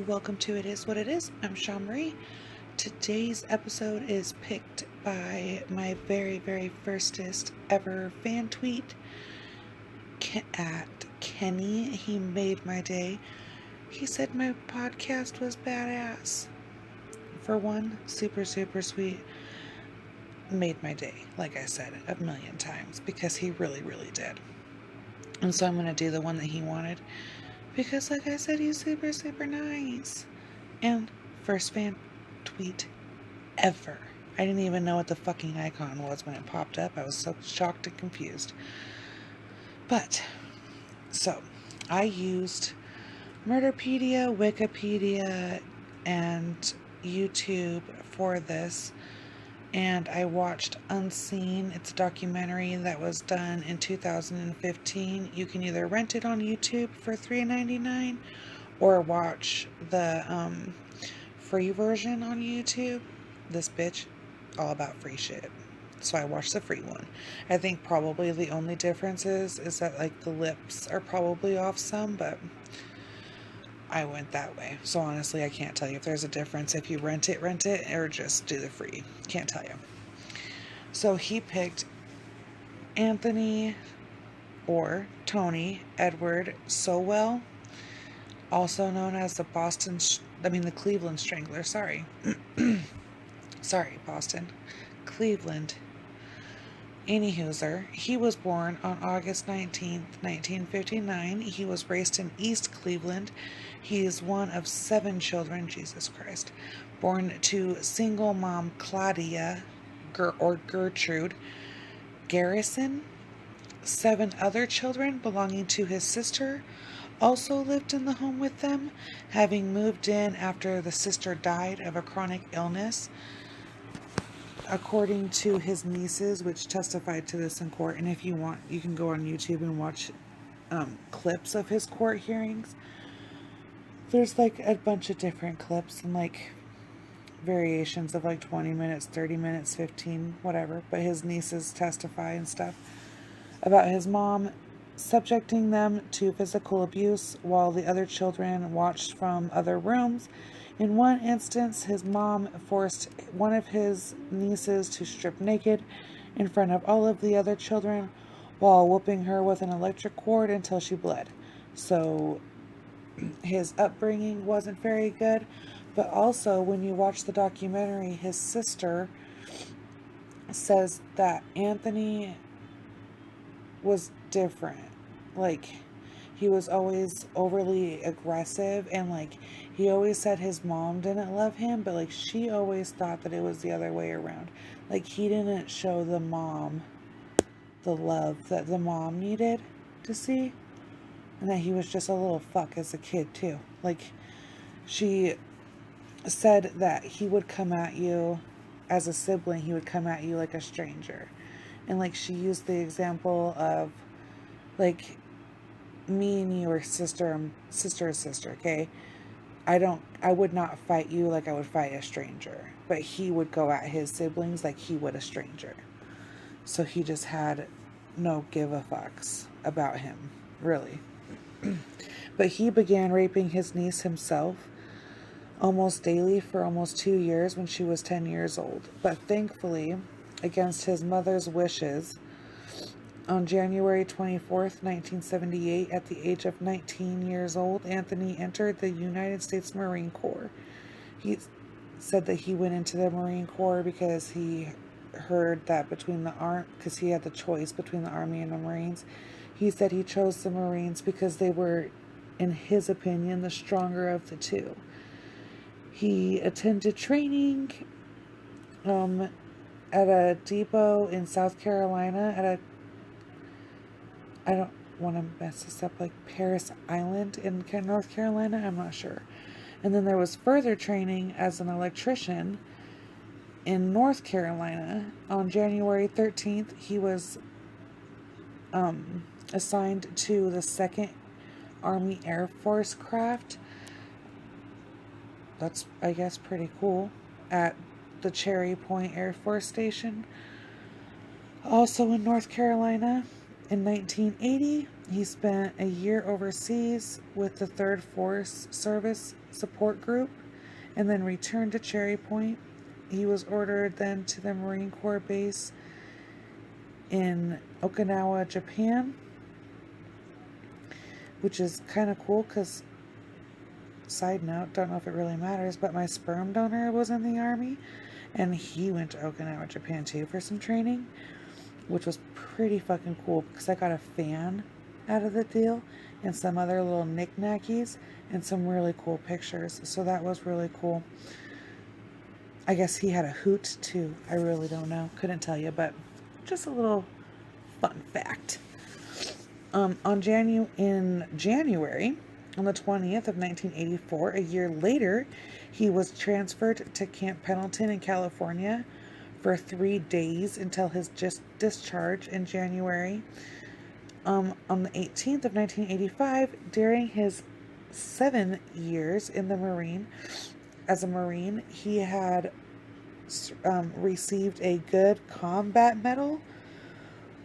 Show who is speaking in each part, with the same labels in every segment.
Speaker 1: Welcome to It Is What It Is. I'm Sean Marie. Today's episode is picked by my very firstest ever fan tweet at Kenny. He made my day. He said my podcast was badass. For one, super sweet. Made my day, like I said a million times, because he really did. And so I'm going to do the one that he wanted. Because, like I said, he's super nice. And first fan tweet ever. I didn't even know what the fucking icon was when it popped up. I was so shocked and confused. But, so, I used Murderpedia, Wikipedia, and YouTube for this. And I watched Unseen. It's a documentary that was done in 2015. You can either rent it on YouTube for $3.99 or watch the free version on YouTube. This bitch, all about free shit. So I watched the free one. I think probably the only difference is that like the lips are probably off some, but I went that way. So honestly, I can't tell you if there's a difference if you rent it, or just do the free. Can't tell you. So he picked Anthony or Tony Edward Sowell, also known as the Cleveland Strangler. Sorry, Boston, Cleveland. Anywhozer, he was born on August 19th, 1959. He was raised in East Cleveland. He is one of 7 children, Jesus Christ, born to single mom Claudia or Gertrude Garrison. 7 other children belonging to his sister also lived in the home with them, having moved in after the sister died of a chronic illness. According to his nieces, which testified to this in court, and if you want, you can go on YouTube and watch clips of his court hearings. There's like a bunch of different clips and like variations of like 20 minutes, 30 minutes, 15, whatever. But his nieces testify and stuff about his mom subjecting them to physical abuse while the other children watched from other rooms. In one instance, his mom forced one of his nieces to strip naked in front of all of the other children while whooping her with an electric cord until she bled. So his upbringing wasn't very good. But also, when you watch the documentary, his sister says that Anthony was different. Like, he was always overly aggressive, and like he always said his mom didn't love him, but like she always thought that it was the other way around. Like, he didn't show the mom the love that the mom needed to see, and that he was just a little fuck as a kid too. Like, she said that he would come at you as a sibling, he would come at you like a stranger. And like, she used the example of like, me and you are sister, okay? I would not fight you like I would fight a stranger. But he would go at his siblings like he would a stranger. So he just had no give a fucks about him, really. But he began raping his niece himself almost daily for almost 2 years when she was 10 years old. But thankfully, against his mother's wishes, on January 24th, 1978, at the age of 19 years old, Anthony entered the United States Marine Corps. He said that he went into the Marine Corps because he heard that because he had the choice between the Army and the Marines. He said he chose the Marines because they were, in his opinion, the stronger of the two. He attended training at a depot in South Carolina I don't want to mess this up, like Paris Island in North Carolina, I'm not sure. And then there was further training as an electrician in North Carolina. On January 13th, he was assigned to the 2nd Army Air Force craft. That's, I guess, pretty cool, at the Cherry Point Air Force Station, also in North Carolina. In 1980, he spent a year overseas with the 3rd Force Service support group and then returned to Cherry Point. He was ordered then to the Marine Corps base in Okinawa, Japan, which is kind of cool because, side note, don't know if it really matters, but my sperm donor was in the Army and he went to Okinawa, Japan too for some training, which was pretty fucking cool because I got a fan out of the deal and some other little knickknackies and some really cool pictures. So that was really cool. I guess he had a hoot too. I really don't know. Couldn't tell you, but just a little fun fact. In January, on the 20th of 1984, a year later, he was transferred to Camp Pendleton in California for 3 days until his discharge in January. On the 18th of 1985, during his 7 years in the Marine, as a Marine, he had received a Good Combat Medal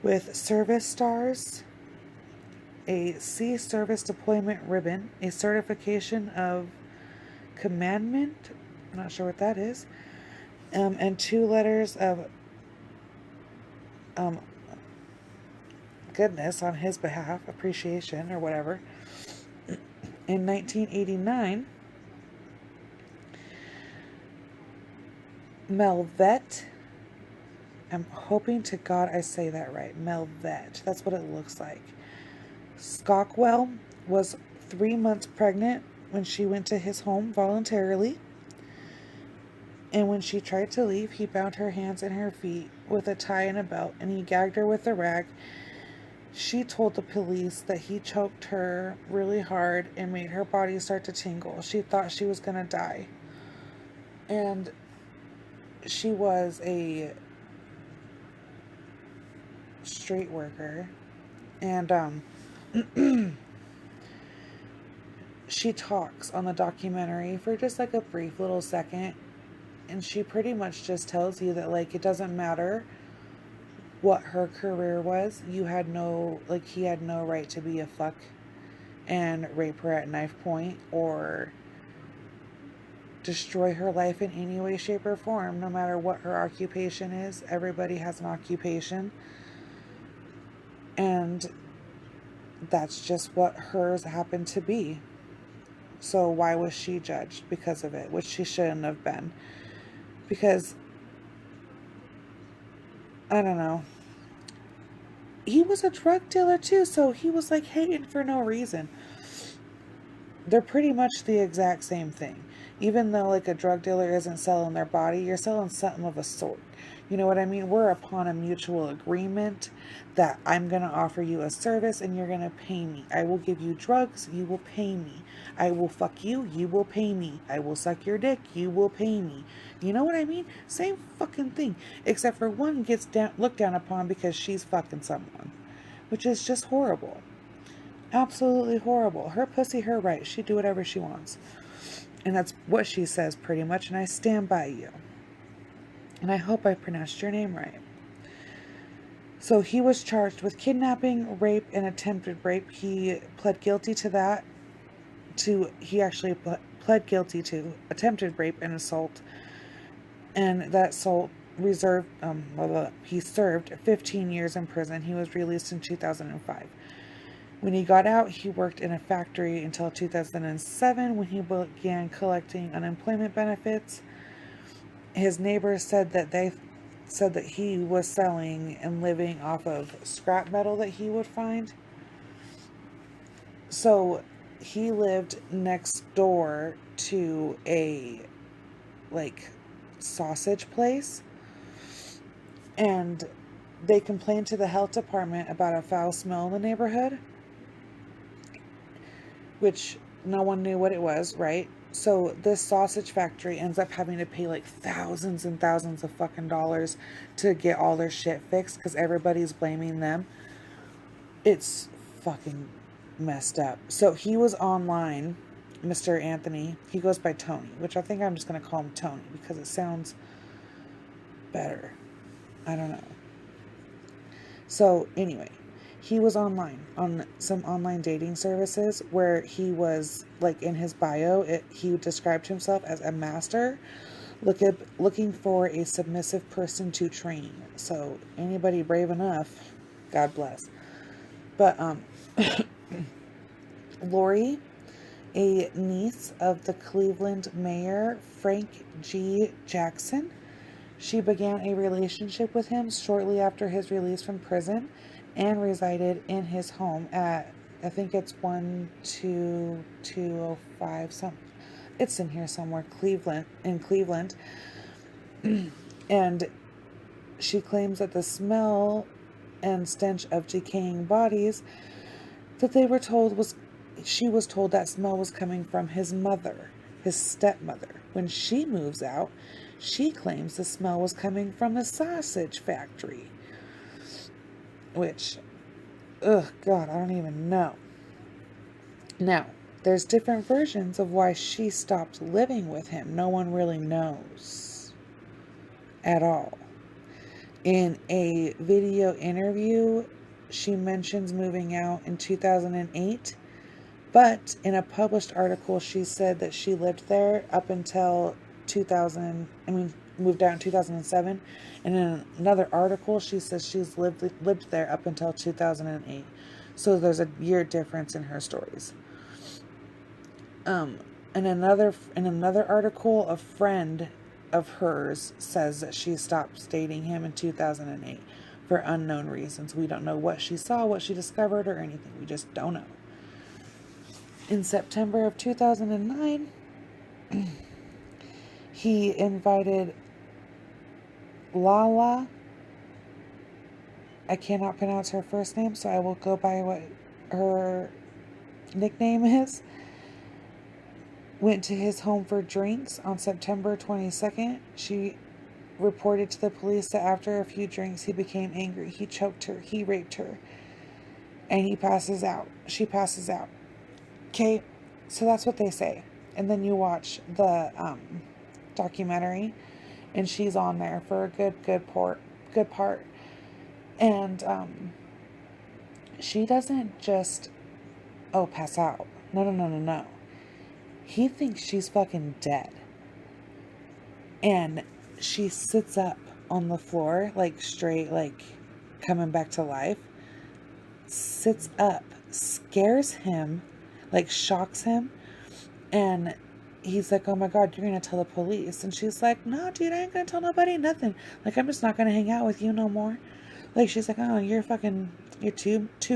Speaker 1: with service stars, a Sea Service Deployment Ribbon, a certification of commandment, I'm not sure what that is, and 2 letters of goodness on his behalf, appreciation or whatever. In 1989, Melvette, I'm hoping to God I say that right, Melvette, that's what it looks like. Scockwell was 3 months pregnant when she went to his home voluntarily, and when she tried to leave, he bound her hands and her feet with a tie and a belt, and he gagged her with a rag. She told the police that he choked her really hard and made her body start to tingle. She thought she was going to die. And she was a street worker. And she talks on the documentary for just like a brief little second. And she pretty much just tells you that, like, it doesn't matter what her career was. He had no right to be a fuck and rape her at knife point or destroy her life in any way, shape, or form, no matter what her occupation is. Everybody has an occupation. And that's just what hers happened to be. So why was she judged because of it? Which she shouldn't have been. Because, I don't know. He was a drug dealer too, so he was like hating for no reason. They're pretty much the exact same thing. Even though like a drug dealer isn't selling their body, you're selling something of a sort. You know what I mean? We're upon a mutual agreement that I'm going to offer you a service and you're going to pay me. I will give you drugs, you will pay me. I will fuck you, you will pay me. I will suck your dick, you will pay me. You know what I mean? Same fucking thing. Except for one gets looked down upon because she's fucking someone. Which is just horrible. Absolutely horrible. Her pussy, her right. She do whatever she wants. And that's what she says pretty much. And I stand by you. And I hope I pronounced your name right. So he was charged with kidnapping, rape, and attempted rape. He pled guilty to that. He actually pled guilty to attempted rape and assault. And that assault he served 15 years in prison. He was released in 2005. When he got out, he worked in a factory until 2007 when he began collecting unemployment benefits. His neighbors said that he was selling and living off of scrap metal that he would find. So he lived next door to a sausage place, and they complained to the health department about a foul smell in the neighborhood, which no one knew what it was, right? So this sausage factory ends up having to pay like thousands and thousands of fucking dollars to get all their shit fixed because everybody's blaming them. It's fucking messed up. So he was online, Mr. Anthony. He goes by Tony, which I think I'm just going to call him Tony because it sounds better. I don't know. So anyway, He was online on some online dating services where he was, like, in his bio, he described himself as a master looking for a submissive person to train. So anybody brave enough, God bless. But Lori, a niece of the Cleveland mayor Frank G. Jackson, she began a relationship with him shortly after his release from prison and resided in his home at, I think it's 12205, it's in here somewhere, Cleveland. And she claims that the smell and stench of decaying bodies that she was told that smell was coming from his mother, his stepmother. When she moves out, she claims the smell was coming from the sausage factory. Which, God, I don't even know. Now, there's different versions of why she stopped living with him. No one really knows at all. In a video interview, she mentions moving out in 2008, but in a published article, she said that she lived there up until moved out in 2007. And in another article, she says she's lived there up until 2008. So there's a year difference in her stories. In another article, a friend of hers says that she stopped dating him in 2008 for unknown reasons. We don't know what she saw, what she discovered, or anything. We just don't know. In September of 2009, he invited Lala. I cannot pronounce her first name, so I will go by what her nickname is. Went to his home for drinks on September 22nd. She reported to the police that after a few drinks, he became angry. He choked her. He raped her. And he passes out. She passes out. Okay, so that's what they say. And then you watch the documentary, and she's on there for a good part. And she doesn't just, pass out. No. He thinks she's fucking dead. And she sits up on the floor, like straight, like coming back to life. Sits up, scares him, like shocks him. And he's like, oh my God, you're going to tell the police. And she's like, no, dude, I ain't going to tell nobody nothing. Like, I'm just not going to hang out with you no more. Like, she's like, oh, you're too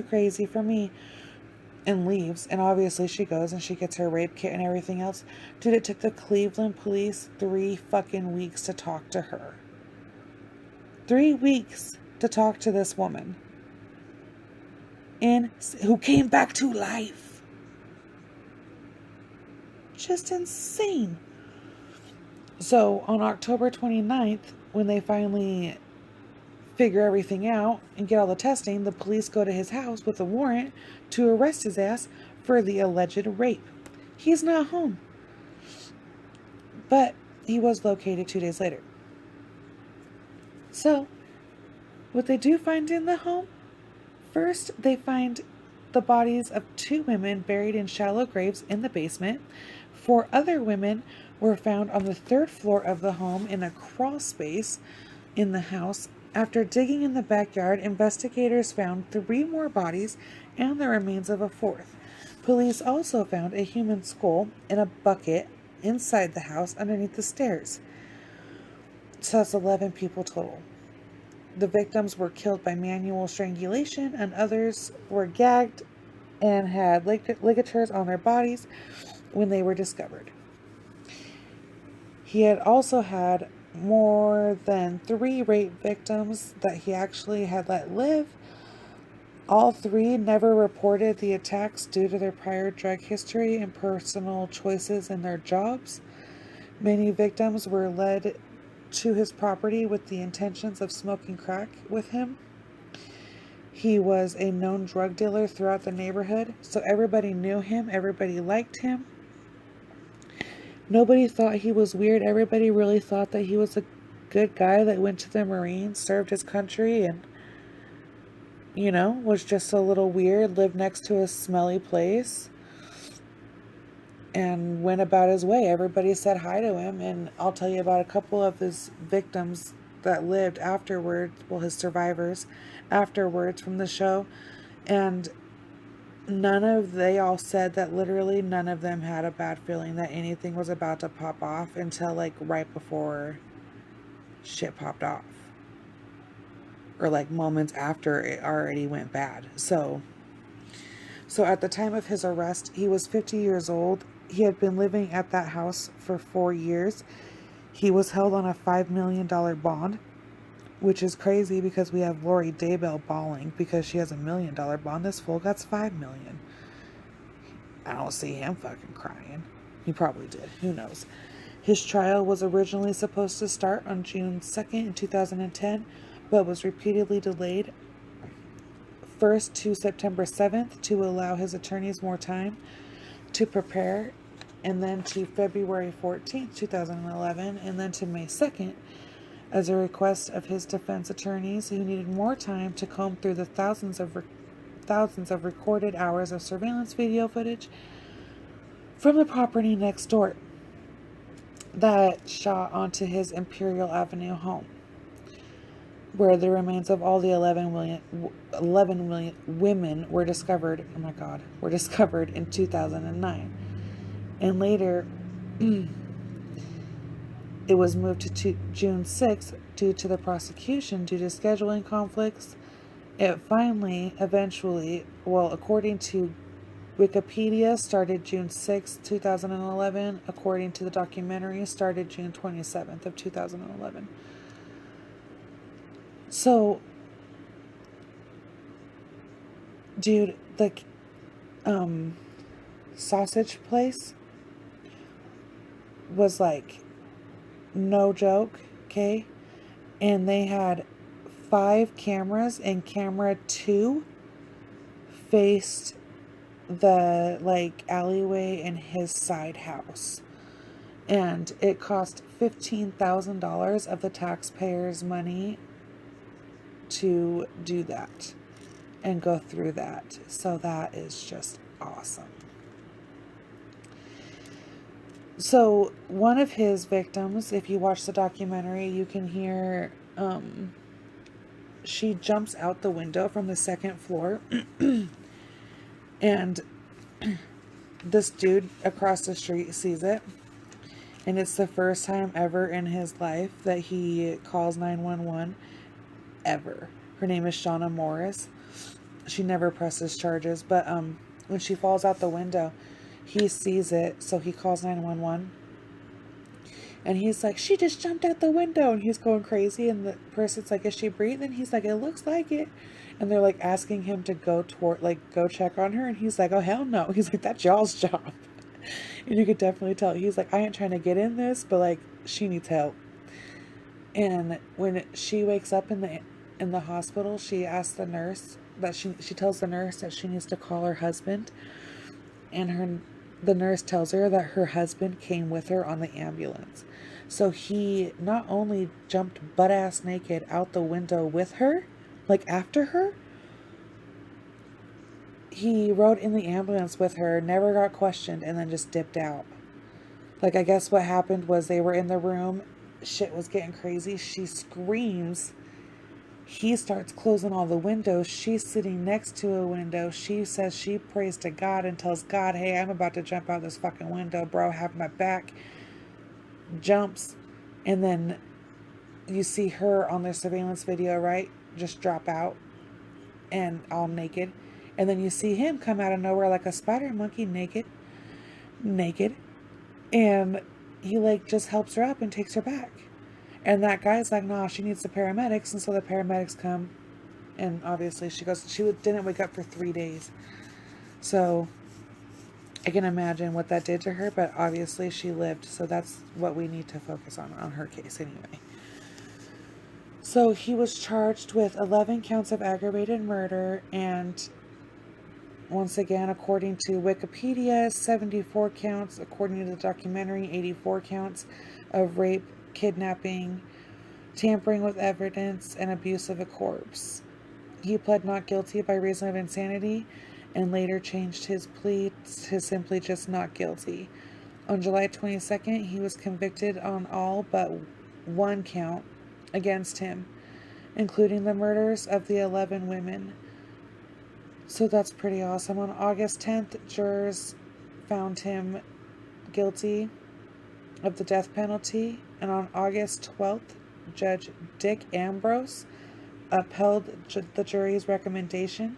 Speaker 1: crazy for me. And leaves. And obviously she goes and she gets her rape kit and everything else. Dude, it took the Cleveland police 3 fucking weeks to talk to her. 3 weeks to talk to this woman. Who came back to life. Just insane. So on October 29th, when they finally figure everything out and get all the testing, the police go to his house with a warrant to arrest his ass for the alleged rape. He's not home. But he was located 2 days later. So, what they do find in the home, first they find the bodies of 2 women buried in shallow graves in the basement. 4 other women were found on the 3rd floor of the home in a crawl space in the house. After digging in the backyard, investigators found 3 more bodies and the remains of a 4th. Police also found a human skull in a bucket inside the house underneath the stairs. So that's 11 people total. The victims were killed by manual strangulation, and others were gagged and had ligatures on their bodies when they were discovered. He had also had more than 3 rape victims that he actually had let live. All 3 never reported the attacks due to their prior drug history and personal choices in their jobs. Many victims were led to his property with the intentions of smoking crack with him. He was a known drug dealer throughout the neighborhood, so everybody knew him, everybody liked him. Nobody thought he was weird. Everybody really thought that he was a good guy that went to the Marines, served his country, and you know, was just a little weird, lived next to a smelly place, and went about his way. Everybody said hi to him, and I'll tell you about a couple of his victims that lived afterwards, well, his survivors afterwards from the show, and they all said that literally none of them had a bad feeling that anything was about to pop off until like right before shit popped off, or like moments after it already went bad. So at the time of his arrest, he was 50 years old. He had been living at that house for 4 years. He was held on a $5 million bond, which is crazy because we have Lori Daybell bawling because she has $1 million bond. This fool got $5 million. I don't see him fucking crying. He probably did. Who knows? His trial was originally supposed to start on June 2nd in 2010, but was repeatedly delayed. First to September 7th to allow his attorneys more time to prepare, and then to February 14th, 2011, and then to May 2nd as a request of his defense attorneys who needed more time to comb through the thousands of recorded hours of surveillance video footage from the property next door that shot onto his Imperial Avenue home, where the remains of all the 11 women were discovered. Oh my God, were discovered in 2009, and later it was moved to June 6th due to the prosecution due to scheduling conflicts. It eventually, according to Wikipedia, started June 6th, 2011. According to the documentary, started June 27th of 2011. So, dude, the sausage place was like no joke, okay? And they had 5 cameras, and camera 2 faced the like alleyway in his side house. And it cost $15,000 of the taxpayers' money to do that and go through that. So that is just awesome. So one of his victims, if you watch the documentary, you can hear she jumps out the window from the 2nd floor and this dude across the street sees it, and it's the first time ever in his life that he calls 911 ever. Her name is Shauna Morris. She never presses charges, but when she falls out the window, he sees it, so he calls 911. And he's like, she just jumped out the window, and he's going crazy, and the person's like, is she breathing? He's like, it looks like it. And they're like asking him to go check on her, and he's like, oh hell no. He's like, that's y'all's job. And you could definitely tell, he's like, I ain't trying to get in this, but like, she needs help. And when she wakes up in the hospital, she asks the nurse that she tells the nurse that she needs to call her husband, and the nurse tells her that her husband came with her on the ambulance. So he not only jumped butt-ass naked out the window with her, like after her, he rode in the ambulance with her, never got questioned, and then just dipped out. Like, I guess what happened was they were in the room, shit was getting crazy, she screams, he starts closing all the windows, she's sitting next to a window, she says she prays to God and tells God, hey, I'm about to jump out this fucking window, bro, have my back, jumps, and then you see her on the surveillance video, right, just drop out, and all naked, and then you see him come out of nowhere like a spider monkey, naked, and he like just helps her up and takes her back. And that guy's like, nah, she needs the paramedics. And so the paramedics come, and obviously she didn't wake up for 3 days. So I can imagine what that did to her, but obviously she lived. So that's what we need to focus on her case anyway. So he was charged with 11 counts of aggravated murder, and once again, according to Wikipedia, 74 counts, according to the documentary, 84 counts of rape, kidnapping, tampering with evidence, and abuse of a corpse. He pled not guilty by reason of insanity and later changed his plea to simply just not guilty. On July 22nd, he was convicted on all but one count against him, including the murders of the 11 women. So that's pretty awesome. On August 10th, jurors found him guilty of the death penalty, and on August 12th, Judge Dick Ambrose upheld the jury's recommendation.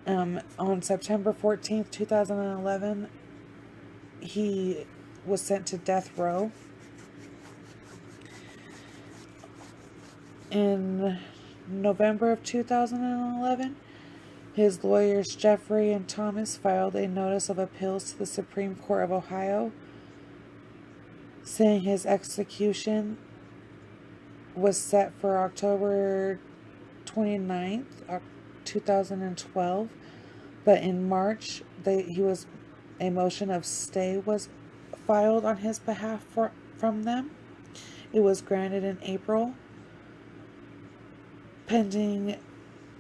Speaker 1: On September 14th, 2011, he was sent to death row. In November of 2011, his lawyers Jeffrey and Thomas filed a notice of appeals to the Supreme Court of Ohio, saying his execution was set for October 29th, 2012, but in March, a motion of stay was filed on his behalf from them. It was granted in April, pending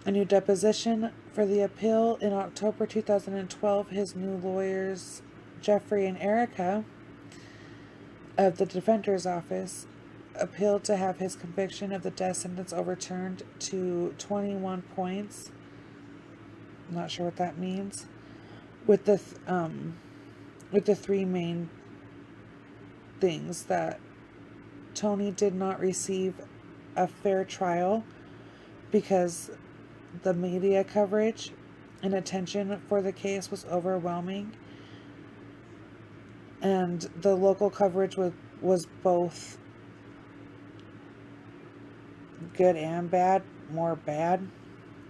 Speaker 1: a new deposition for the appeal. In October 2012, his new lawyers, Jeffrey and Erica, of the Defender's Office, appealed to have his conviction of the death sentence overturned to 21 points. I'm not sure what that means. With the three main things: that Tony did not receive a fair trial because the media coverage and attention for the case was overwhelming, and the local coverage was both good and bad, more bad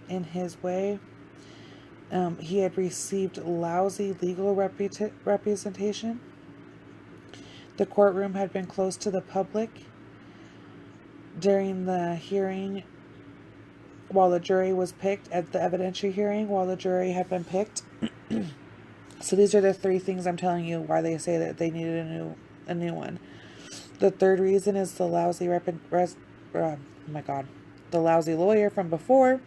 Speaker 1: in his way. He had received lousy legal representation. The courtroom had been closed to the public during the hearing while the jury was picked, at the evidentiary hearing while the jury had been picked. So these are the three things I'm telling you why they say that they needed a new one. The third reason is the lousy the lousy lawyer from before.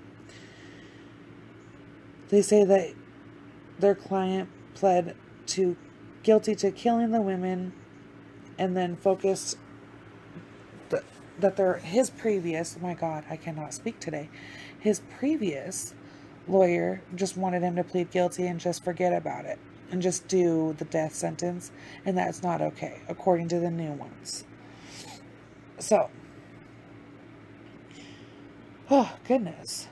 Speaker 1: They say that their client pled guilty to killing the women, and then focused that his previous lawyer just wanted him to plead guilty and just forget about it and just do the death sentence, and that's not okay according to the new ones. So, oh goodness.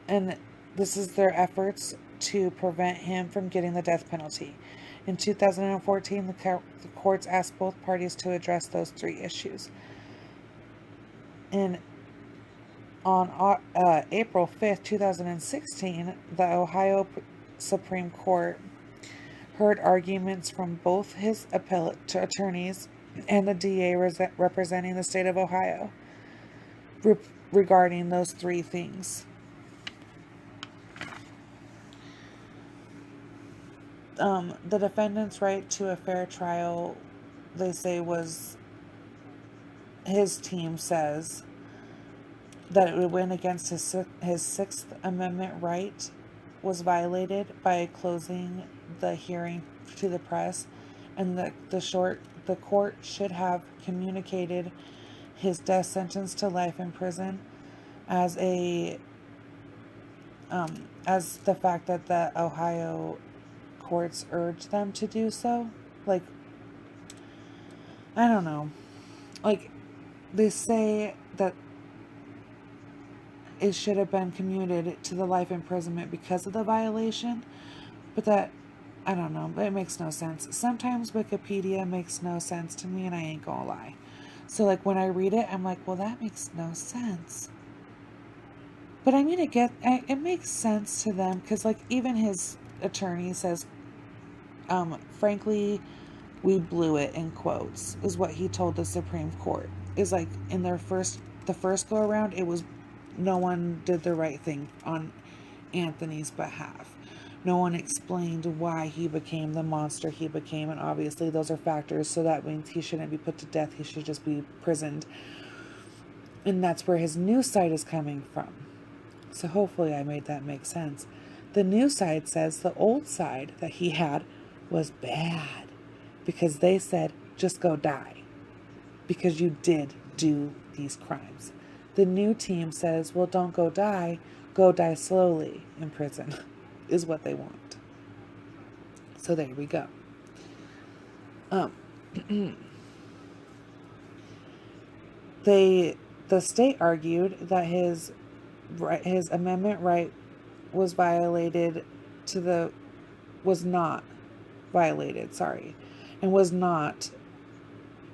Speaker 1: And this is their efforts to prevent him from getting the death penalty. In 2014, the courts asked both parties to address those three issues. On April 5th, 2016, the Ohio Supreme Court heard arguments from both his appellate attorneys and the DA representing the state of Ohio regarding those three things. The defendant's right to a fair trial, they say, his team says that it went against his Sixth Amendment right was violated by closing the hearing to the press, and the court should have communicated his death sentence to life in prison as the fact that the Ohio courts urged them to do so. Like, I don't know. Like, they say that it should have been commuted to the life imprisonment because of the violation, but that, I don't know, it makes no sense. Sometimes Wikipedia makes no sense to me, and I ain't gonna lie. So, like, when I read it, I'm like, well, that makes no sense. But I mean, it makes sense to them, because, like, even his attorney says, frankly, we blew it, in quotes, is what he told the Supreme Court. Is like, in the first go around, it was, no one did the right thing on Anthony's behalf. No one explained why he became the monster he became, and obviously those are factors, so that means he shouldn't be put to death, he should just be imprisoned. And that's where his new side is coming from. So hopefully I made that make sense. The new side says the old side that he had was bad because they said, just go die because you did do these crimes. The new team says, well, don't go die slowly in prison is what they want. So there we go. The state argued that his amendment right was not violated,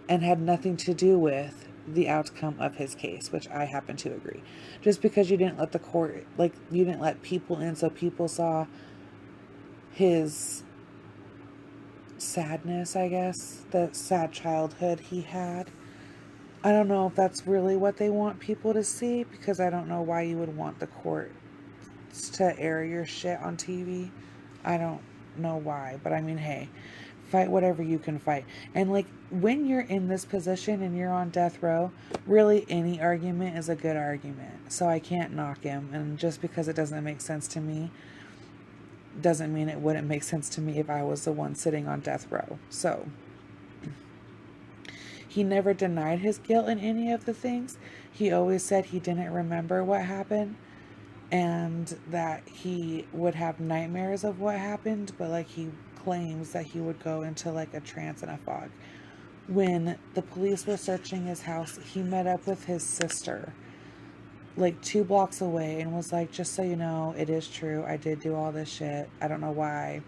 Speaker 1: and had nothing to do with the outcome of his case, which I happen to agree. Just because you didn't let the court, you didn't let people in so people saw his sadness, I guess, the sad childhood he had. I don't know if that's really what they want people to see, because I don't know why you would want the court to air your shit on TV. I don't know why, but I mean, hey, fight whatever you can fight. And when you're in this position and you're on death row, really any argument is a good argument. So I can't knock him. And just because it doesn't make sense to me doesn't mean it wouldn't make sense to me if I was the one sitting on death row. So he never denied his guilt in any of the things. He always said he didn't remember what happened and that he would have nightmares of what happened, but he claims that he would go into a trance and a fog. When the police were searching his house, he met up with his sister 2 blocks away and was like, just so you know, it is true, I did do all this shit. I don't know why.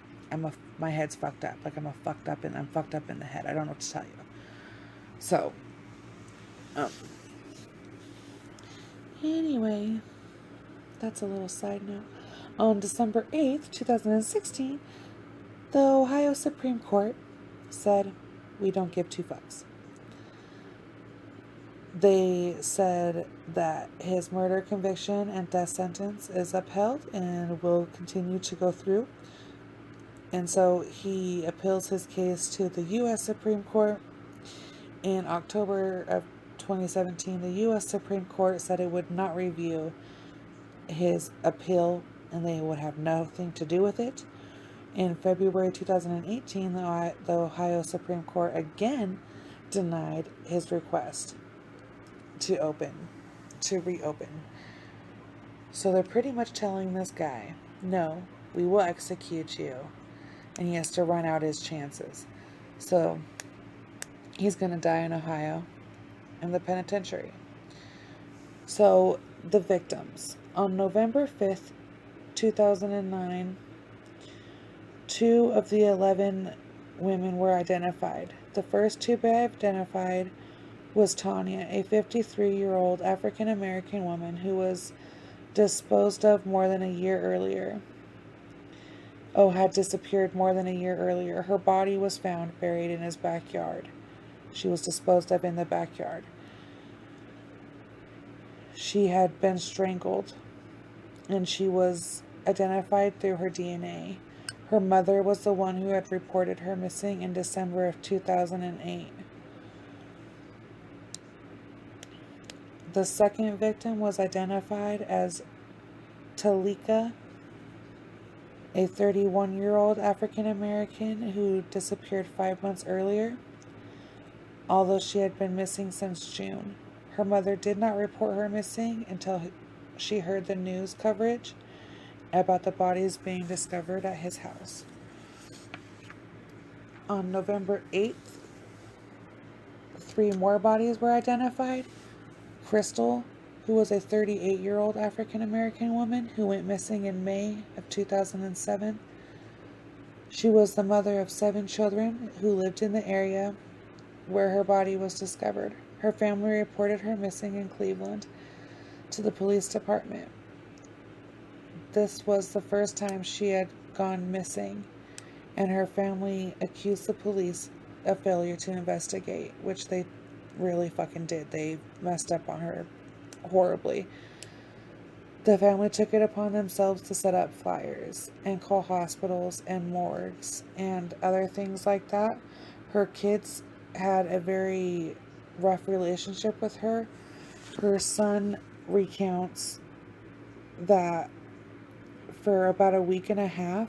Speaker 1: My head's fucked up. I'm fucked up in the head. I don't know what to tell you. So, anyway, that's a little side note. On December 8th, 2016, the Ohio Supreme Court said, we don't give 2 fucks. They said that his murder conviction and death sentence is upheld and will continue to go through. And so he appeals his case to the U.S. Supreme Court. In October of 2017, the U.S. Supreme Court said it would not review his appeal and they would have nothing to do with it. In February 2018, the Ohio Supreme Court again denied his request to reopen. So they're pretty much telling this guy, no, we will execute you. And he has to run out his chances. So he's going to die in Ohio in the penitentiary. So the victims. On November 5th, 2009, 2 of the 11 women were identified. The first to be identified was Tonia, a 53-year-old African-American woman who was disposed of more than a year earlier. Had disappeared more than a year earlier. Her body was found buried in his backyard. She was disposed of in the backyard. She had been strangled, and she was identified through her DNA. Her mother was the one who had reported her missing in December of 2008. The second victim was identified as Telacia, a 31-year-old African-American who disappeared 5 months earlier, although she had been missing since June. Her mother did not report her missing until she heard the news coverage about the bodies being discovered at his house. On November 8th, 3 more bodies were identified. Crystal, who was a 38-year-old African-American woman who went missing in May of 2007. She was the mother of 7 children who lived in the area where her body was discovered. Her family reported her missing in Cleveland to the police department. This was the first time she had gone missing, and her family accused the police of failure to investigate, which they really fucking did. They messed up on her horribly. The family took it upon themselves to set up flyers and call hospitals and morgues and other things like that. Her kids had a very rough relationship with her. Her son recounts that for about a week and a half,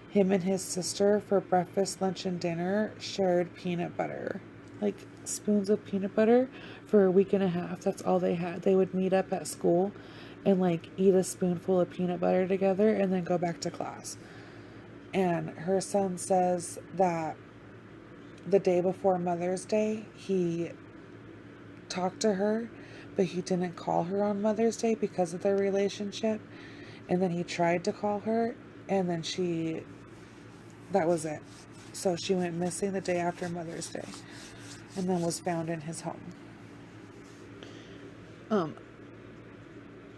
Speaker 1: him and his sister for breakfast, lunch, and dinner shared peanut butter. Like spoons of peanut butter for a week and a half. That's all they had. They would meet up at school and like eat a spoonful of peanut butter together and then go back to class. And her son says that the day before Mother's Day, he talked to her, but he didn't call her on Mother's Day because of their relationship. And then he tried to call her, and then that was it. So she went missing the day after Mother's Day, and then was found in his home.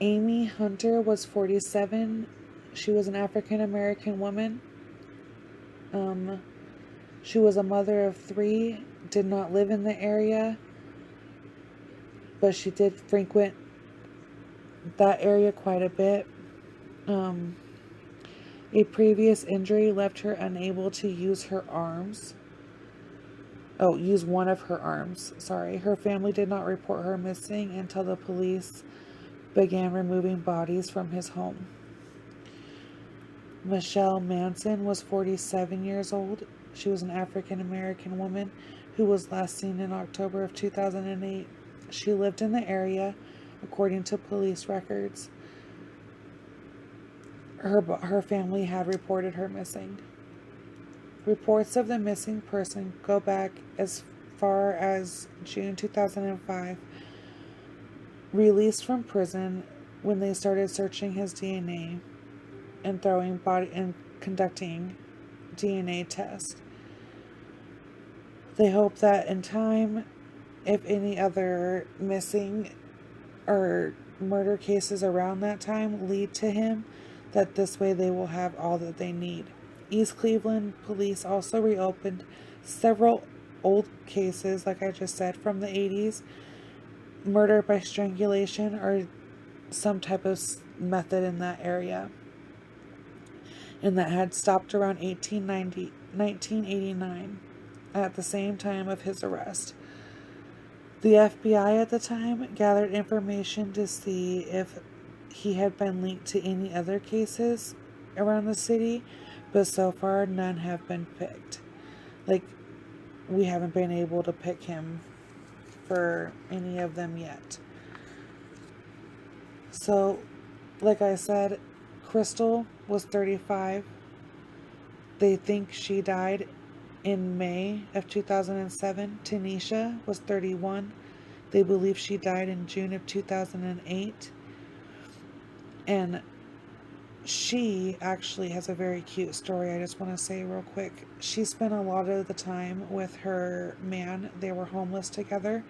Speaker 1: Amy Hunter was 47. She was an African American woman. She was a mother of 3, did not live in the area, but she did frequent that area quite a bit. A previous injury left her unable to use her arms. Use one of her arms. Sorry. Her family did not report her missing until the police began removing bodies from his home. Michelle Manson was 47 years old. She was an African American woman who was last seen in October of 2008. She lived in the area, according to police records. Her family had reported her missing. Reports of the missing person go back as far as June 2005. Released from prison when they started searching his DNA and conducting DNA tests. They hope that in time, if any other missing or murder cases around that time lead to him, that this way they will have all that they need. East Cleveland police also reopened several old cases, like I just said, from the 80s, murder by strangulation or some type of method in that area, and that had stopped around 1989 at the same time of his arrest. The FBI at the time gathered information to see if he had been linked to any other cases around the city, but so far none have been picked. Like, we haven't been able to pick him for any of them yet. So, like I said, Crystal was 35. They think she died in May of 2007. Tanisha was 31. They believe she died in June of 2008. And she actually has a very cute story I just want to say real quick. She spent a lot of the time with her man. They were homeless together.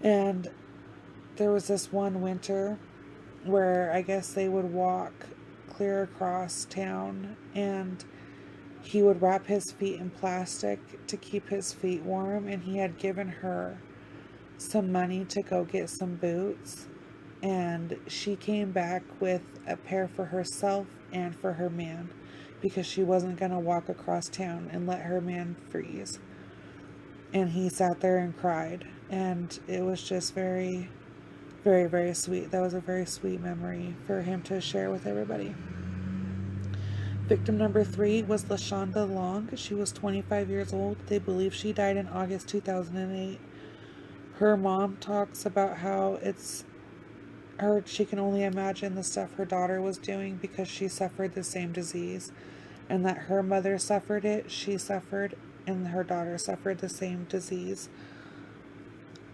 Speaker 1: And there was this one winter where I guess they would walk clear across town, and he would wrap his feet in plastic to keep his feet warm, and he had given her some money to go get some boots, and she came back with a pair for herself and for her man because she wasn't going to walk across town and let her man freeze. And he sat there and cried, and it was just very, very, very sweet. That was a very sweet memory for him to share with everybody. Victim number 3 was Leshanda Long. She was 25 years old. They believe she died in August 2008. Her mom talks about how she can only imagine the stuff her daughter was doing because she suffered the same disease, and that her mother suffered it, she suffered, and her daughter suffered the same disease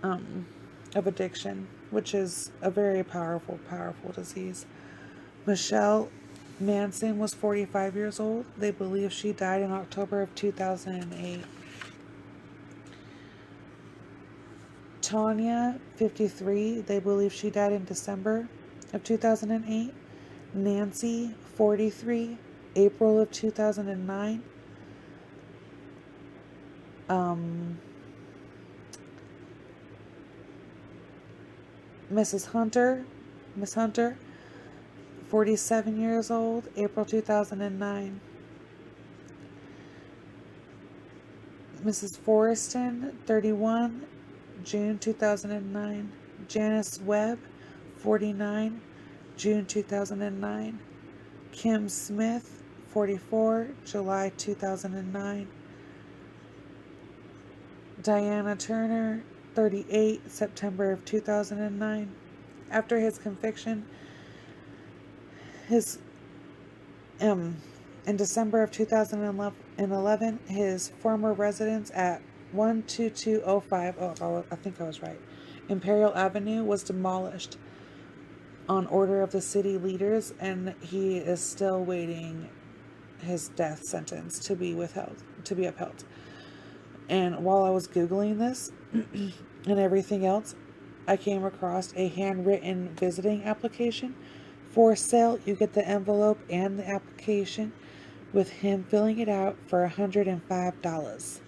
Speaker 1: of addiction, which is a very powerful, powerful disease. Michelle Manson was 45 years old. They believe she died in October of 2008. Tonia, 53. They believe she died in December of 2008. Nancy, 43. April of 2009. Miss Hunter, 47 years old, April 2009. Mrs. Fortson, 31, June 2009. Janice Webb, 49, June 2009. Kim Smith, 44, July 2009. Diana Turner, 38, September of 2009. After his conviction, in December of 2011, his former residence at 12205, I think I was right, Imperial Avenue was demolished on order of the city leaders, and he is still waiting his death sentence to be upheld. And while I was Googling this and everything else, I came across a handwritten visiting application for sale. You get the envelope and the application with him filling it out for $105.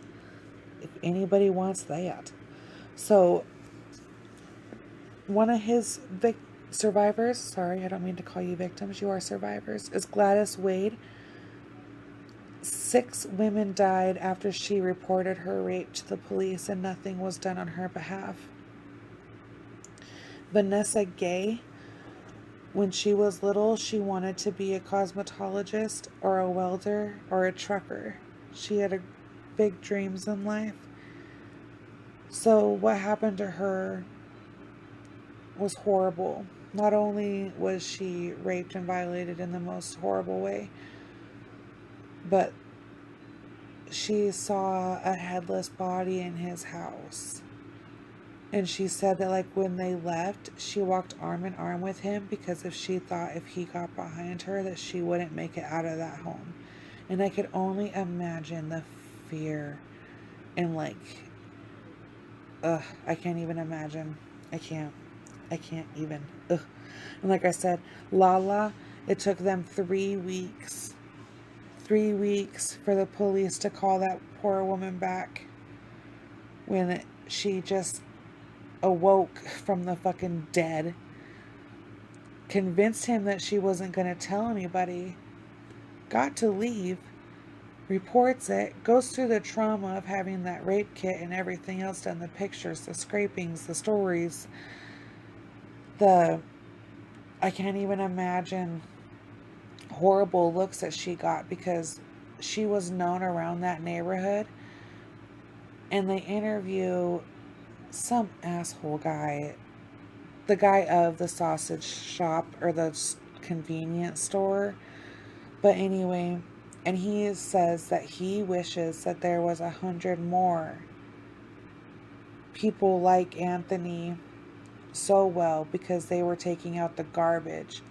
Speaker 1: If anybody wants that. So, one of his survivors, sorry, I don't mean to call you victims, you are survivors, is Gladys Wade. 6 women died after she reported her rape to the police and nothing was done on her behalf. Vanessa Gay, when she was little, she wanted to be a cosmetologist or a welder or a trucker. She had big dreams in life. So what happened to her was horrible. Not only was she raped and violated in the most horrible way, but she saw a headless body in his house. And she said that, like, when they left, she walked arm in arm with him because if she thought if he got behind her that she wouldn't make it out of that home. And I could only imagine the fear and, like, I can't even imagine. I can't even. And like I said, Lala, it took them 3 weeks. 3 weeks for the police to call that poor woman back when she just awoke from the fucking dead, convinced him that she wasn't going to tell anybody, got to leave, reports it, goes through the trauma of having that rape kit and everything else done, the pictures, the scrapings, the stories, I can't even imagine horrible looks that she got because she was known around that neighborhood. And they interview some asshole guy, the guy of the sausage shop or the convenience store. But anyway, and he says that he wishes that there was 100 more people like Anthony Sowell because they were taking out the garbage.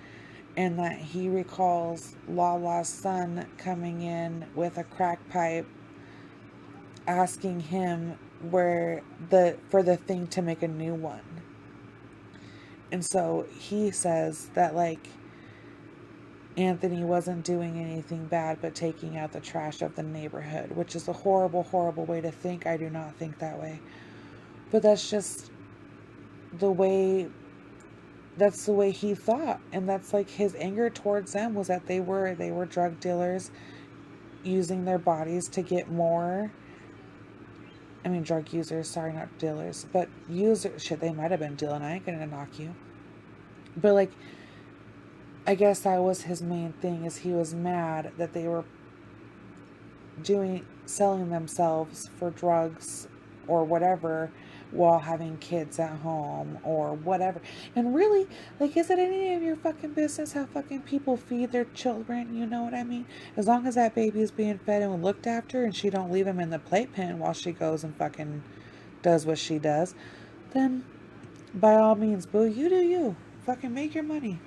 Speaker 1: And that he recalls Lala's son coming in with a crack pipe asking him for the thing to make a new one. And so he says that, like, Anthony wasn't doing anything bad but taking out the trash of the neighborhood, which is a horrible, horrible way to think. I do not think that way. But that's just the way he thought. And that's, like, his anger towards them was that they were drug dealers using their bodies to get more. I mean, drug users, sorry, not dealers, but users. Shit, they might have been dealing. I ain't gonna knock you. But, like, I guess that was his main thing, is he was mad that they were selling themselves for drugs or whatever while having kids at home or whatever. And really, like, is it any of your fucking business how fucking people feed their children? You know what I mean? As long as that baby is being fed and looked after and she don't leave him in the playpen while she goes and fucking does what she does, then by all means, boo, you do you. Fucking make your money.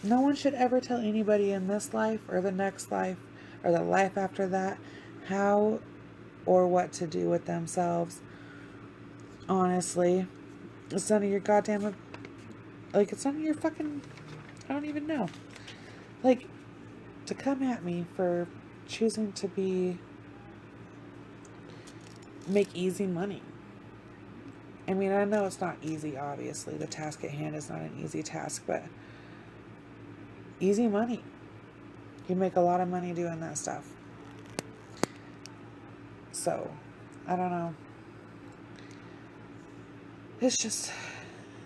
Speaker 1: No one should ever tell anybody in this life or the next life or the life after that how or what to do with themselves. Honestly, it's none of your goddamn, like, it's none of your fucking, I don't even know. Like, to come at me for choosing to make easy money. I mean, I know it's not easy, obviously. The task at hand is not an easy task, but easy money. You make a lot of money doing that stuff. So, I don't know. It's just,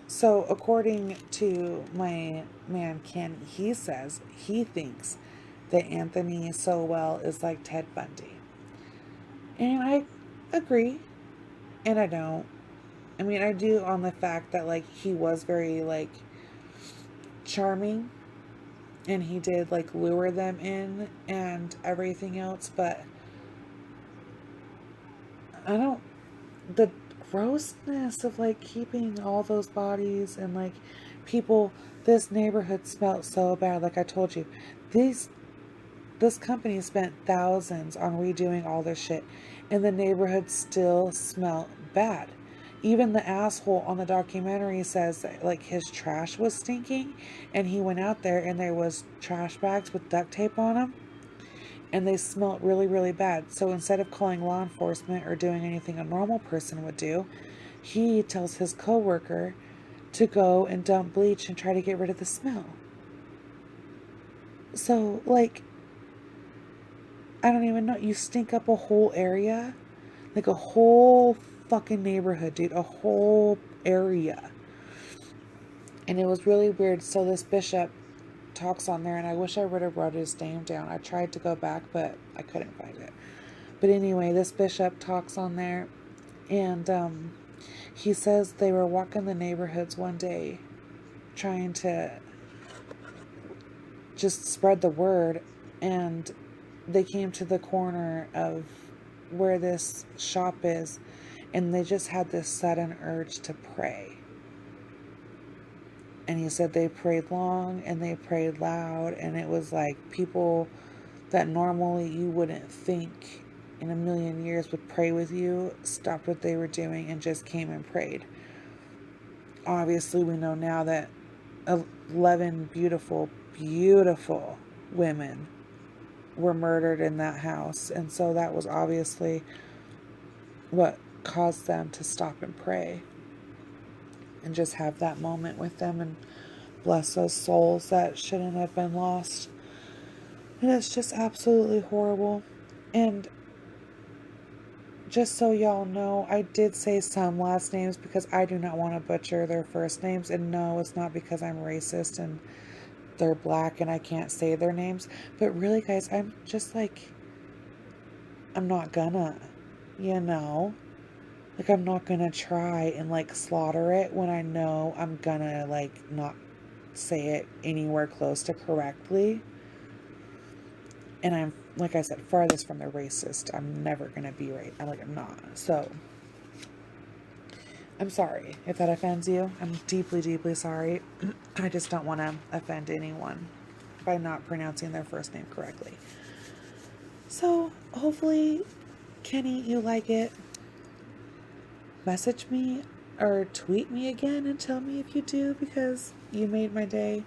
Speaker 1: So, according to my man Kenny, he says he thinks that Anthony Sowell is like Ted Bundy. And I agree, and I don't. I mean, I do on the fact that, like, he was very, like, charming, and he did, like, lure them in and everything else, but I don't. The grossness of, like, keeping all those bodies and, like, people. This neighborhood smelled so bad. Like I told you, these this company spent thousands on redoing all this shit, and the neighborhood still smelled bad. Even the asshole on the documentary says that, like, his trash was stinking, and he went out there and there was trash bags with duct tape on them, and they smelled really, really bad. So instead of calling law enforcement or doing anything a normal person would do, he tells his coworker to go and dump bleach and try to get rid of the smell. So, like, I don't even know. You stink up a whole area. Like a whole fucking neighborhood, dude. A whole area. And it was really weird. So this bishop talks on there, and I wish I would have wrote his name down. I tried to go back, but I couldn't find it. But anyway, this bishop talks on there, and he says they were walking the neighborhoods one day trying to just spread the word, and they came to the corner of where this shop is, and they just had this sudden urge to pray. And he said they prayed long and they prayed loud, and it was like people that normally you wouldn't think in a million years would pray with you stopped what they were doing and just came and prayed. Obviously, we know now that 11 beautiful, beautiful women were murdered in that house, and so that was obviously what caused them to stop and pray and just have that moment with them and bless those souls that shouldn't have been lost. And it's just absolutely horrible. And just so y'all know, I did say some last names because I do not want to butcher their first names, and no, it's not because I'm racist and they're black and I can't say their names. But really, guys, I'm just like, I'm not gonna, you know? Like, I'm not gonna try and, like, slaughter it when I know I'm gonna, like, not say it anywhere close to correctly. And I'm, like I said, farthest from the racist. I'm never gonna be right. I'm not. So, I'm sorry if that offends you. I'm deeply, deeply sorry. I just don't want to offend anyone by not pronouncing their first name correctly. So, hopefully, Kenny, you like it. Message me or tweet me again and tell me if you do, because you made my day.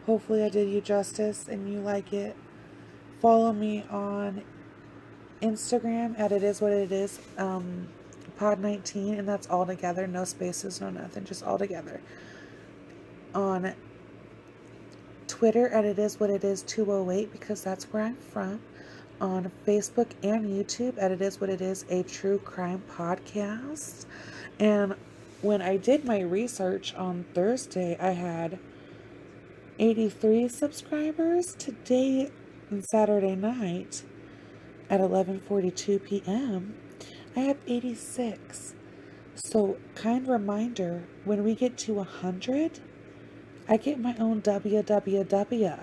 Speaker 1: Hopefully I did you justice and you like it. Follow me on Instagram at It Is What It Is, Pod19, and that's all together, no spaces, no nothing, just all together. On Twitter at It Is What It Is 208, because that's where I'm from. On Facebook and YouTube at It Is What It Is, a true crime podcast. And when I did my research on Thursday, I had 83 subscribers. Today and Saturday night at 11:42 p.m. I have 86. So, kind reminder, when we get to 100, I get my own www.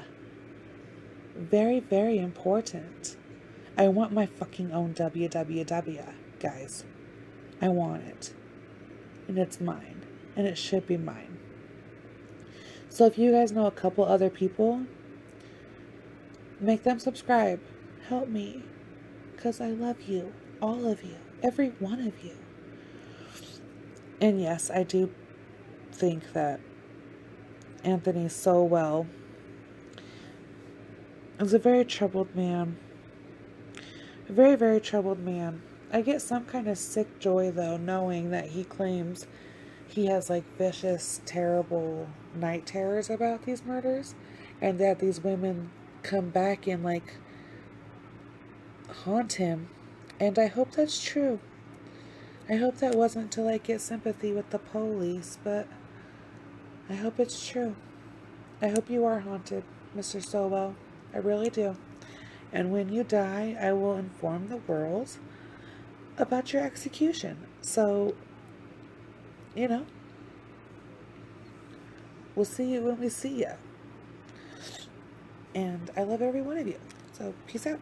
Speaker 1: Very, very important. I want my fucking own www, guys. I want it. And it's mine. And it should be mine. So if you guys know a couple other people, make them subscribe. Help me. Because I love you. All of you. Every one of you. And yes, I do think that Anthony Sowell is a very troubled man. A very, very troubled man. I get some kind of sick joy, though, knowing that he claims he has, like, vicious, terrible night terrors about these murders, and that these women come back and, like, haunt him. And I hope that's true. I hope that wasn't to, like, get sympathy with the police, but I hope it's true. I hope you are haunted, Mr. Sowell. I really do. And when you die, I will inform the world about your execution. So, we'll see you when we see you. And I love every one of you. So, peace out.